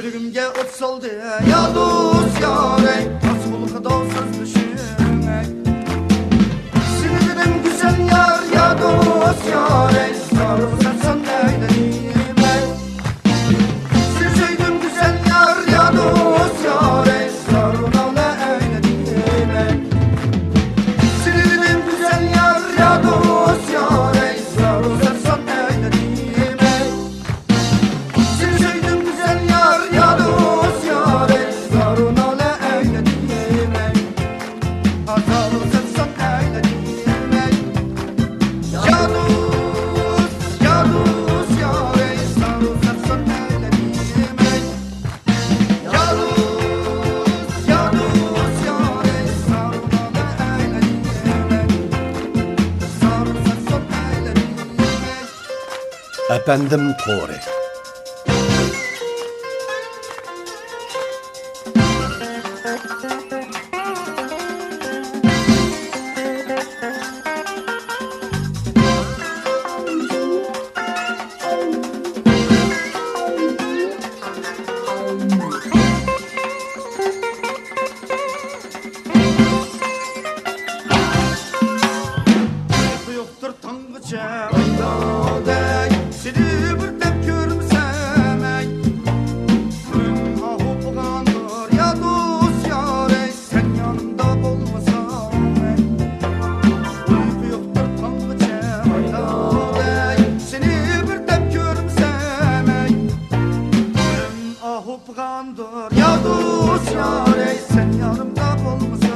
Yüreğimge ot saldı ya dost yare, nasıl olur kadar söz düşünmek. Seni dedim güzel yar ya dost yare, sarılsan sen neyleyim ben. Seni sevdim güzel yar ya dost yare, sarılsan neyleyim ben. Seni dedim güzel yar ya dost yare, sarılsan sen neyleyim ben. Seni sevdim güzel yar ya dost yare, sarılsan neyleyim ben. Sarılsan sen neyleyim ben. Ya dost yare, sarılsan sen neyleyim ben. Ya dost yare, sarılsan neyleyim ben. Sarılsan sen neyleyim ben. Efendim Tore. Yoktur tangıca aydaday, seni bir dep görmesem ey. Gönlüm ahu buğandır ya dost yare, sen yanımda olmasan ey. Uyku yoktur tangıca aydaday, seni bir dep görmesem ey. Gönlüm ahu buğandır ya dost yare, sen yanımda olmasan ey.